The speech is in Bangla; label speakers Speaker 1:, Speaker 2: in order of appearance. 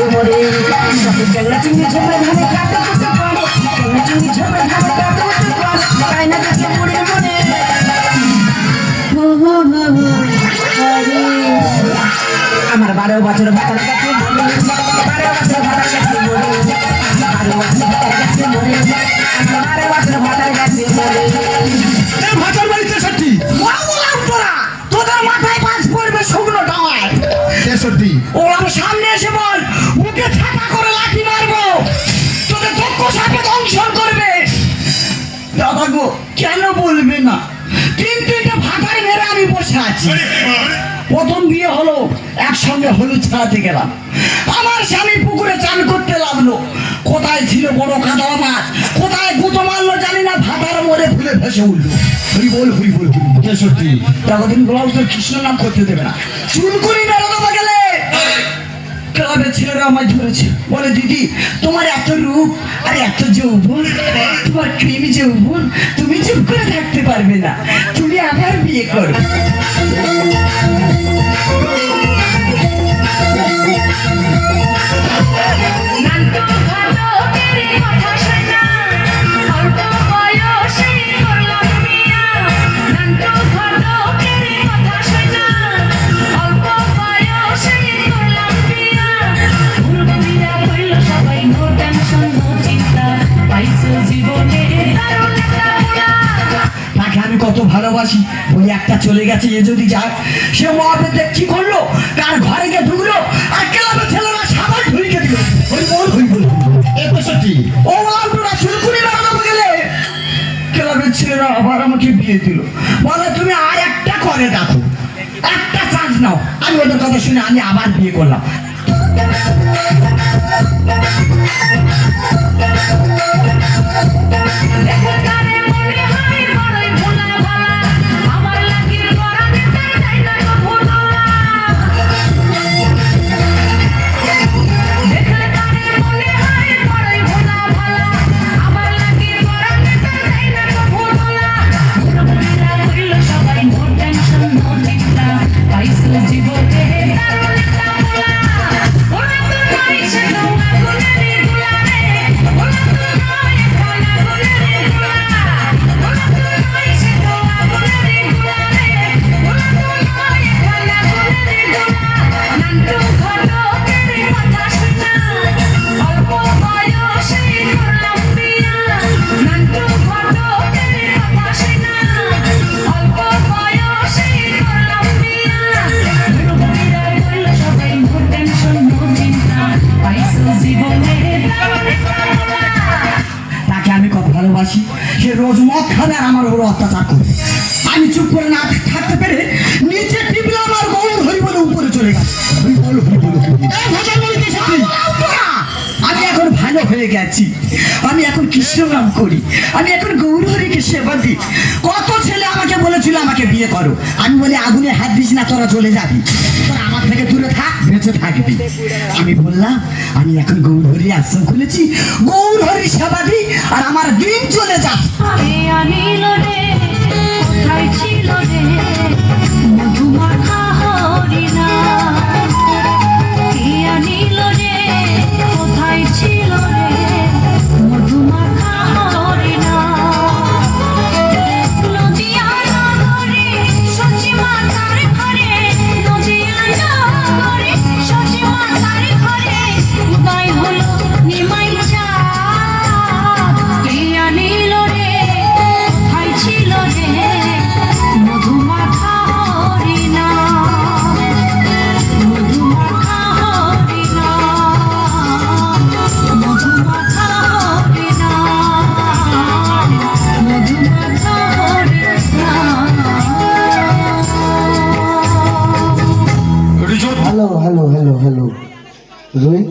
Speaker 1: গেছে মরে গেলা চুনি ঝোপে ধানে কাটে কুটে পড়ে গেলা চুনি ঝোপে ধানে কাটে কুটে পড়ে তাই না গেছে মরে মরে আমার 12 বছর ভাতার কাছে মরে 12 বছর ভাতার কাছে মরে 12 বছর ভাতার কাছে মরে 12 বছর ভাতার কাছে মরে
Speaker 2: এই ভাতার বাড়িতে 63
Speaker 1: বললাম তোরা তোদের মাথায় বাজ পড়বে শুকনো ডাঙায়
Speaker 2: 63
Speaker 1: ও আমার সামনে এসে বল মুখে ছাতা করে লাঠি মারবো তোদের দক্ষ সাপে দংশন করবে দাদা গো কেন বলবে না তিনটা ভাতার মেরে আমি বসে আছি প্রথম বিয়ে হলো একসঙ্গে হলুদ ছাড়াতে গেলাম আমার স্বামী পুকুরে চান করতে লাগলো কোথায় ছিল বড় কাদা মাছ কোথায় গুতো মারলো জানি না ভাতার মরে ফুলে ভেসে উঠলো হরি বল
Speaker 2: 63
Speaker 1: ততদিন বলাও তোর কৃষ্ণ নাম করতে দেবে না চুল করি না রাখা গেলে ক্লাবের ছেলেরা আমায় ধরেছে বলে দিদি তোমার এত রূপ আর এত যৌবন তোমার ক্রিমি যৌবন তুমি চুপ করে থাকতে পারবে না তুমি আবার বিয়ে করো আমি কত ভালোবাসি ওই একটা চলে গেছে এ যদি যাক সে মহাপেতে কি করলো কার ঘরে গিয়ে ঢুকলো আর ক্লাবের ছেলেরা সাবান ঢুকে দিল ওই বল
Speaker 2: 61
Speaker 1: ও আলটোরা শুরু করে বেড়ানো গেলে ক্লাবের ছেলেরা আবার আমাকে বিয়ে দিল বলে তুমি আর একটা করে দেখো একটা চান্স নাও আমি ওদের কথা শুনে আমি আবার বিয়ে করলাম ভালোবাসি সে রোজ মদ খাবে আর আমার উপর অত্যাচার করবে আমি চুপ করে না থাকতে পেরে নিচে টিপলাম আর গৌর হরি বলে উপরে চলে গেল আমি এখন ভালো হয়ে গেছি আমি এখন কৃষ্ণ নাম করি আমি এখন গৌর হরিকে সেবা দিই কত ছেলে আমাকে বলেছিল আমাকে বিয়ে করো আমি বলি আগুনে হাত দিস না তোরা চলে যাবি তোরা আমার থেকে দূরে থাক বেঁচে থাকবি আমি বললাম আমি এখন গৌর হরি আশ্রম খুলেছি গৌর হরি সেবা দিই আর আমার দিন চলে যা
Speaker 3: hello, hello, hello, hello. Rohit